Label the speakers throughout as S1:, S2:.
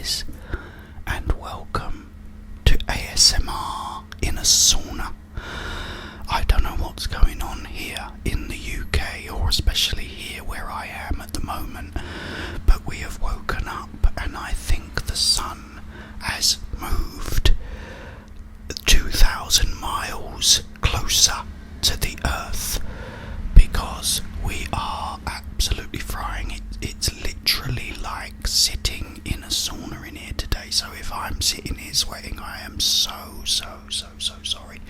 S1: guys, and welcome to ASMR in a sauna. I don't know what's going on here in the UK, or especially here where I am at the moment, but we have woken up and I think the sun has moved 2,000 miles closer to the earth because we are absolutely frying. It's literally like sitting in a sauna in here today, so if I'm sitting here sweating, I am so sorry.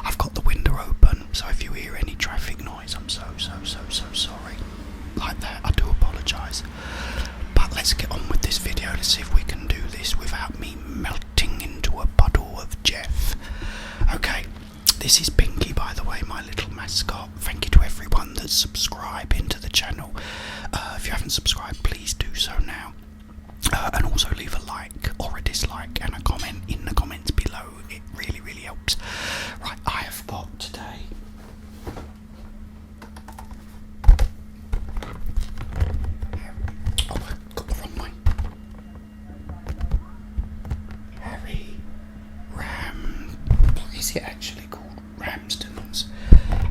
S1: I've got the window open, so if you hear any traffic noise, I'm so sorry. Like that, I do apologise. But let's get on with this video. Let's see if we can do this without me melting into a puddle of Jeff. Okay, this is Pinky, by the way, my little mascot. Thank you to everyone that's subscribing to the channel. If you haven't subscribed, please do so now. And also leave a like or a dislike and a comment in the comments below. It really helps. Right, I have got today got the wrong way. What is it actually called? Ramsden's.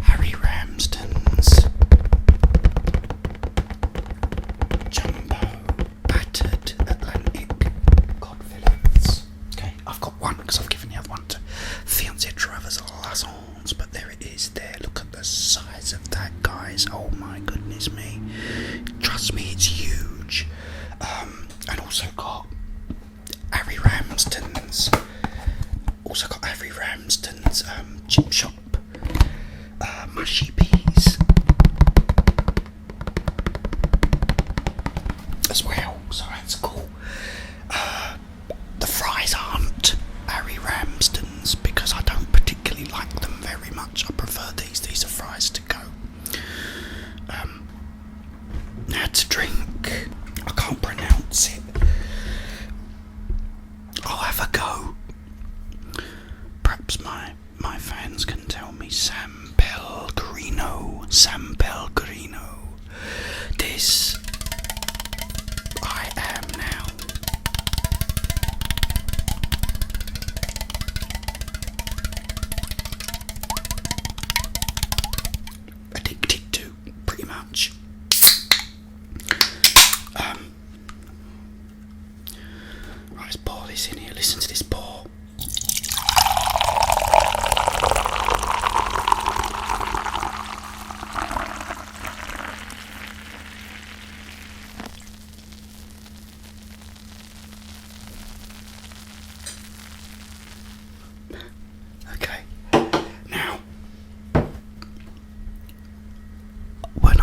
S1: Harry Ramsden's Jumbo Battered Atlantic Cod Fillets. Okay, I've got one because I've given the other one to Fiancé Travers Lassons, but there it is there. Look at the size of that, guys. Oh my goodness me. Trust me, it's huge. And also got Harry Ramsden's. Chip shop. Mushy peas as well, so that's cool. The fries aren't Harry Ramsden's because I don't particularly like them very much. I prefer these are fries to go. Now to drink, I can't pronounce it. I'll have a go. Perhaps my fans can tell me. San Pellegrino. This I am now. Addicted to, pretty much. Right, let's pour this in here. Listen to this pour.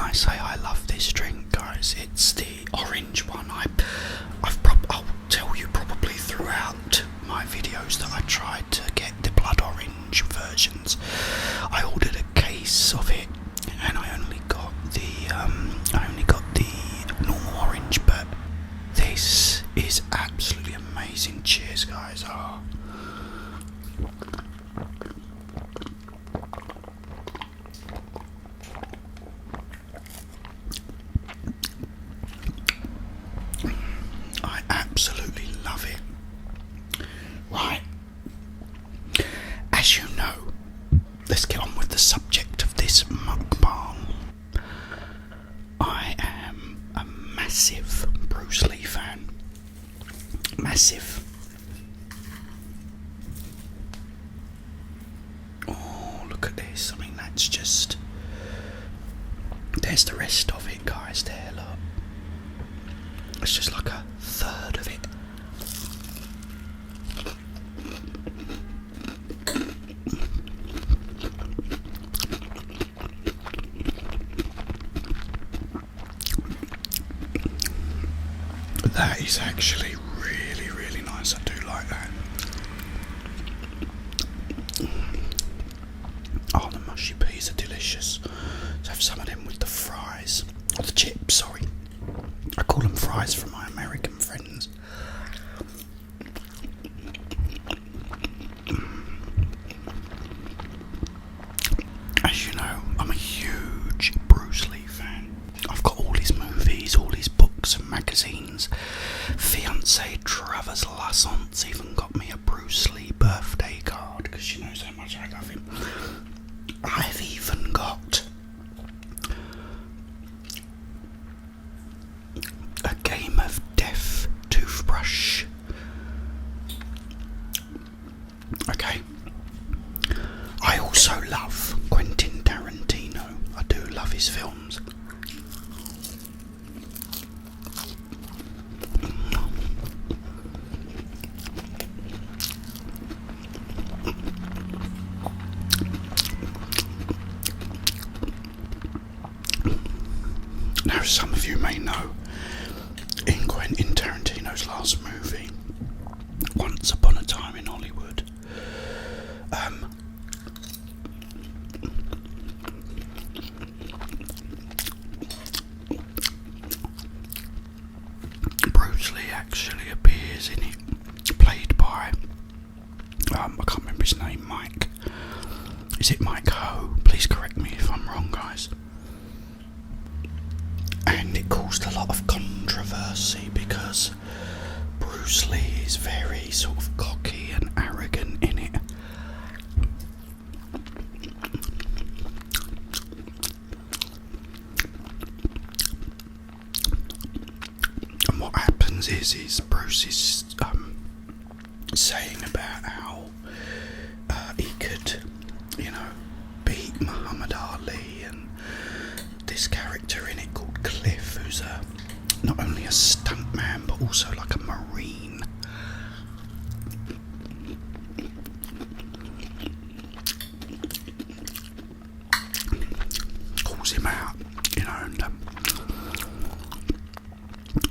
S1: I say I love this drink, guys. It's the orange one. I'll tell you probably throughout my videos that I tried to get the blood orange versions. I ordered a case of it, and I only got the normal orange. But this is absolutely amazing. Cheers, guys. Oh. Absolutely love it. Right, as you know, let's get on with the subject of this mukbang. I am a massive Bruce Lee fan. Massive. Oh, look at this. I mean, that's just... There's the rest of it, guys. There, look. It's just like a third of it. That is actually really nice. I do like that. Oh, the mushy peas are delicious. Let's have some of them with the fries. Or the chips, sorry. I call them fries for my American friends. As you know, I'm a huge Bruce Lee fan. I've got all his movies, all his books and magazines. friends. Fiancé Travers Lassance even got me a Bruce Lee birthday card because she knows how much I love him. I've even got a Game of Death toothbrush. Okay. I also love Quentin Tarantino. I do love his films. Now, some of you may know, in Quentin Tarantino's last movie, Once Upon a Time in Hollywood, Bruce Lee actually appears in it, played by, I can't remember his name, Mike. Is it Mike Ho? Please correct me if I'm wrong, guys. And it caused a lot of controversy because Bruce Lee is very sort of cocky and arrogant in it. And what happens is Bruce is saying about how he could, beat Muhammad Ali, and this character in it called Cliff, who's not only a stuntman but also like a marine. Calls him out, and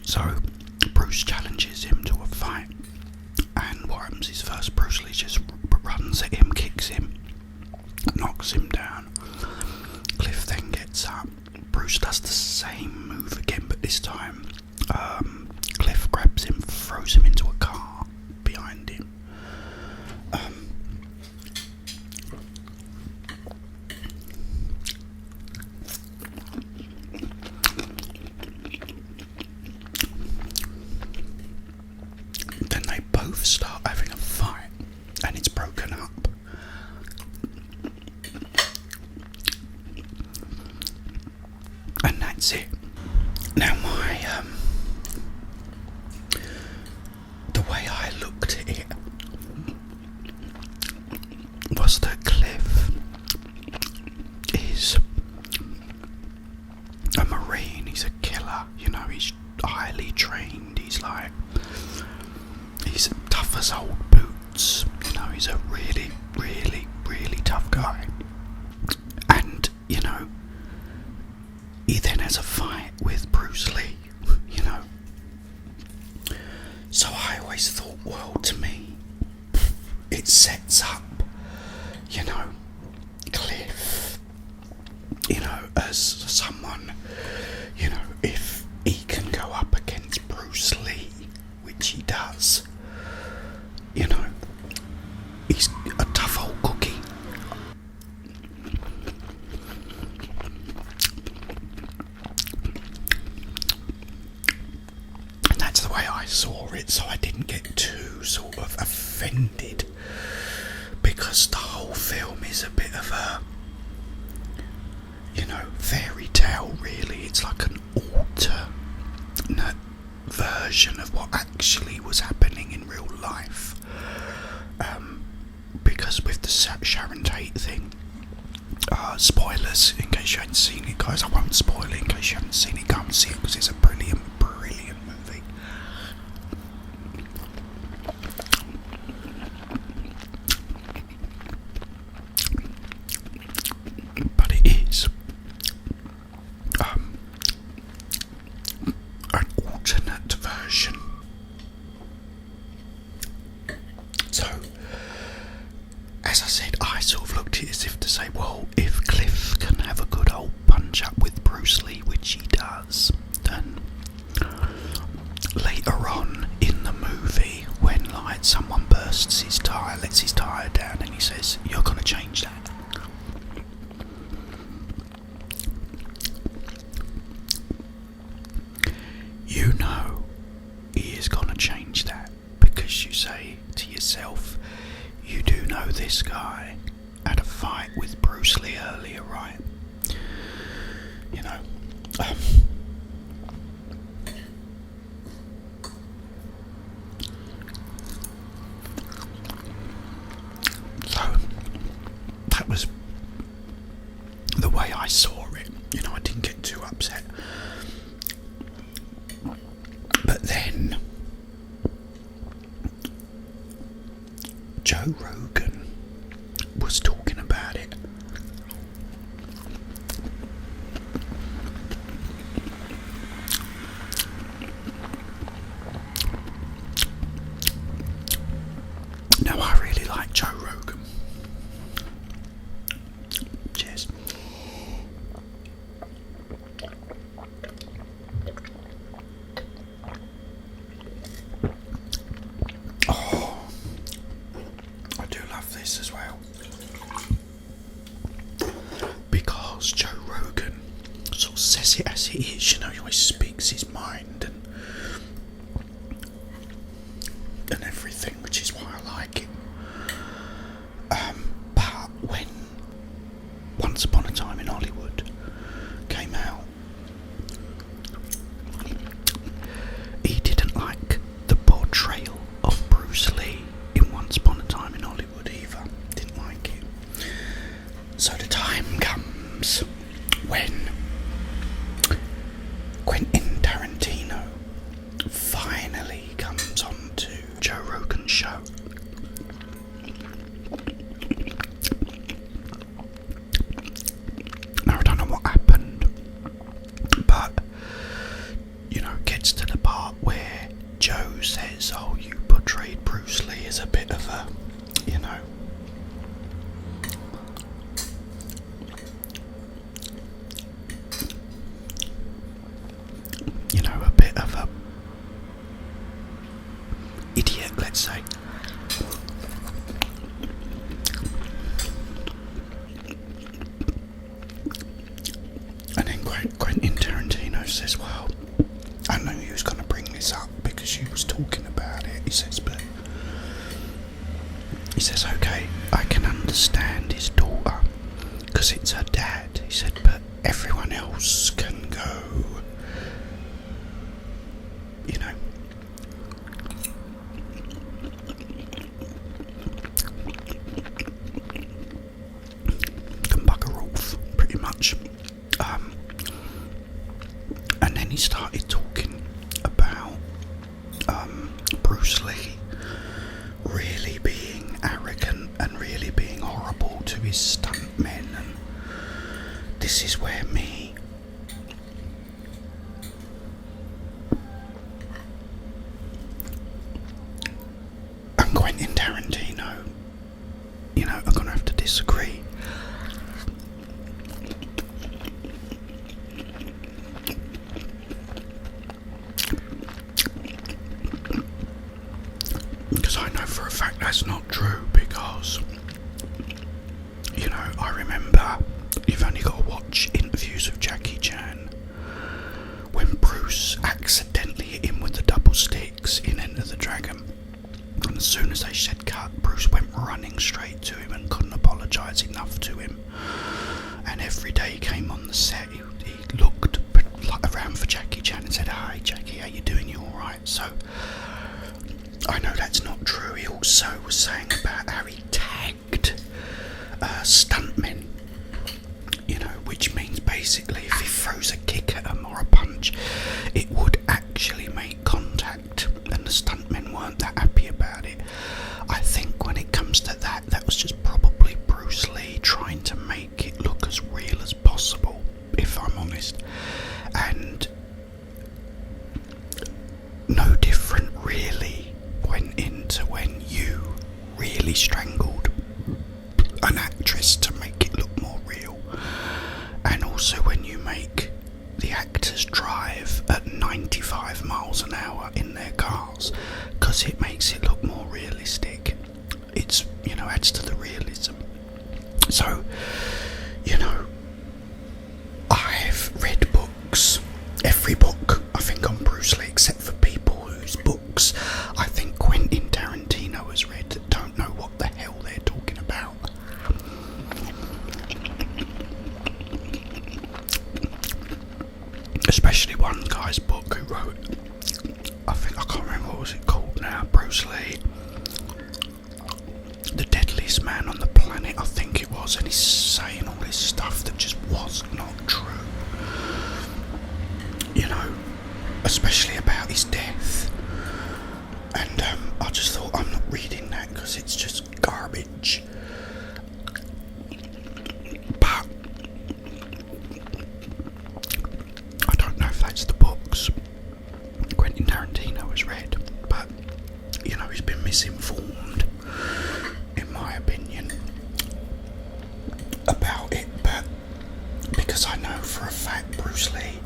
S1: so Bruce challenges him to a fight, and what happens is first Bruce Lee just runs at him, kicks him, knocks him down. Cliff then gets up. Bruce does the same move again, but this time Cliff grabs him, throws him into a car behind him. Then they both start having a fight, and it's broken up. And that's it. Now the way I looked at it was that Cliff is a marine, he's a killer, he's highly trained, he's tough as old boots, he's a really, really, really tough guy. And, he then has a fight with Bruce Lee, So I always thought, well, to me, it sets up, Cliff, as someone, if he can go up against Bruce Lee, which he does, he's a tough old cookie. And that's the way I saw it, so I didn't get too sort of offended, because the whole film is a bit of a, fairy tale, really. It's like an alternate version of what actually was happening in real life. Because with the Sharon Tate thing, spoilers in case you haven't seen it, guys. I won't spoil it in case you haven't seen it. Go and see it because it's a brilliant, brilliant movie. But it is an alternate version. So, as I said, I sort of looked at it as if to say, well, if Cliff can have a good old punch up with Bruce Lee, which he does, then later on in the movie, when someone bursts his tyre, lets his tyre down, and he says, you're going to change that. Joe Rogan was talking about it. Now, I really like Joe Rogan. Cheers. Oh, I do love this as well. Because Joe Rogan sort of says it as it is, you know, he always speaks his mind and everything, which is why I like him. But when Once Upon a Time in Hollywood came out, he didn't like the portrayal of Bruce Lee in Once Upon a Time in Hollywood either. Didn't like it. So the time comes when Quentin Tarantino finally comes on to Joe Rogan's show. Now, I don't know what happened, but, you know, it gets to the part where Joe says, oh, you portrayed Bruce Lee as a bit of a, you know, a bit of a idiot, let's say. And then Quentin Tarantino says, well, I know you was going to bring this up because you was talking about it. He says, okay, I can understand his daughter because it's her dad. He said, but everyone else can go, you know, can bugger off, pretty much. And then he started talking about Bruce Lee really being arrogant and really being horrible to his stuntmen, and this is where me and Quentin Tarantino, you know, are gonna have to disagree. Because I know for a fact that's not true, because, you know, I remember, you've only got to watch interviews of Jackie Chan, when Bruce accidentally hit him with the double sticks in Enter the Dragon, and as soon as they said cut, Bruce went running straight to him and couldn't apologise enough to him. And every day he came on the set, he looked like around for Jackie Chan and said, hi Jackie, how you doing, you alright? So I know that's not true. He also was saying about how he tagged stuntmen, you know, which means basically if he throws a kick at them or a punch, it would actually make contact, and the stuntmen weren't that happy about it. I think when it comes to that, that was just probably Bruce Lee trying to make it look as real as possible, if I'm honest. And no different really went into when you really strangled an actress to make it look more real, and also when you make the actors drive at 95 miles an hour in their cars, because it makes it look more realistic. It's, you know, adds to the realism. So, you know, I've read books, every book I think on Bruce Lee, except for people whose books I think Quentin Tarantino has read that don't know what the hell they're talking about. Especially one guy's book who wrote, I can't remember what was it called now, Bruce Lee, the deadliest man on the planet, I think it was, and he's was red. But, you know, he's been misinformed, in my opinion, about it. But because I know for a fact Bruce Lee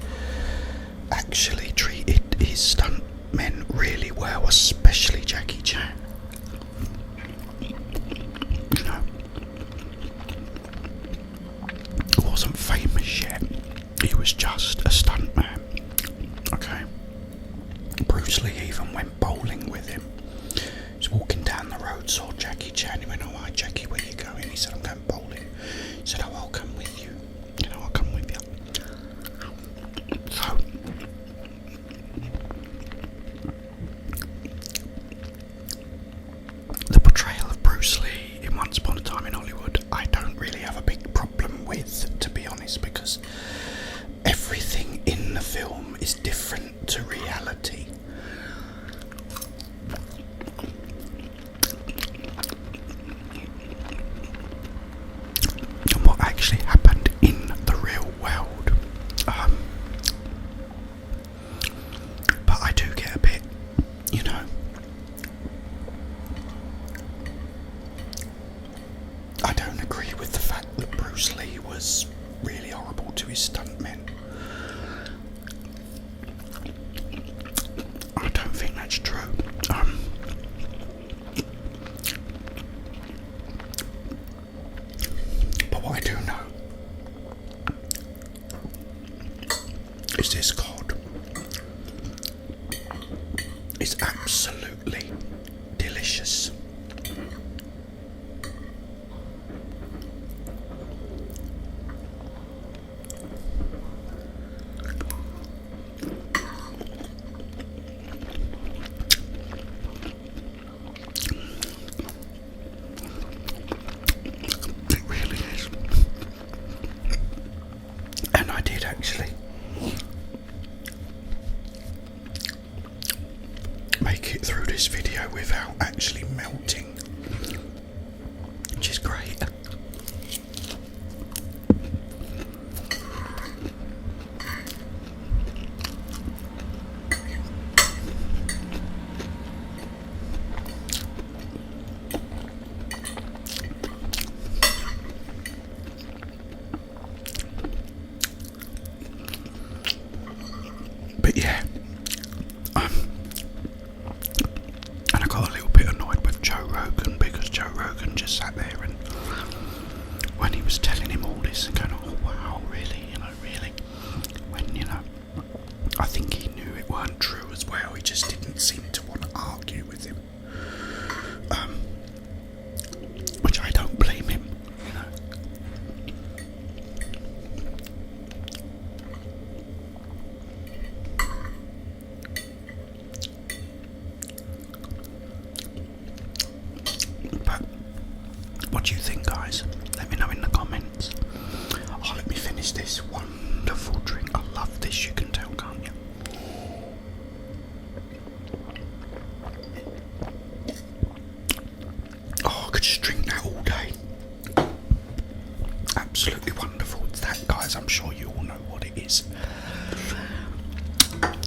S1: actually treated his stuntmen really well, especially Jackie Chan. You know, he wasn't famous yet. He was just a stuntman. Okay. Bruce Lee even went bowling with him. He was walking down the road, saw Jackie Chan. He went, "Oh, hi Jackie, where you going?" He said, "I'm going bowling." He said, "Oh, I'll come with you. You know, I'll come with you." So, the portrayal of Bruce Lee in Once Upon a Time in Hollywood, I don't really have a big problem with, to be honest, because everything in the film is different to reality. And what actually happened in the real world. But I do get a bit, you know, I don't agree with the fact that Bruce Lee was really horrible to his stuntmen. I don't think that's true. But what I do know is this cod is absolutely delicious. It really is. And I did actually make it through this video without actually melting, which is great. But yeah, and I got a little bit annoyed with Joe Rogan, because Joe Rogan just sat there and when he was telling him all this and going, "Oh wow, really, you know, really," when, you know, I think he knew it weren't true as well. He just didn't seem to want to argue with him, which I don't blame him, you know. But what do you think, guys? Let me know in the comments. Oh, let me finish this wonderful drink. I love this, you can tell, can't you? Oh, I could just drink that all day. Absolutely wonderful. It's that, guys. I'm sure you all know what it is.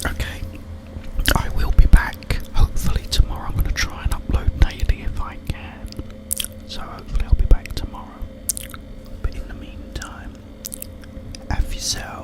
S1: Okay, I will be back hopefully tomorrow. I'm going to try and upload daily if I can. So hopefully I'll be back tomorrow. But in the meantime, have yourself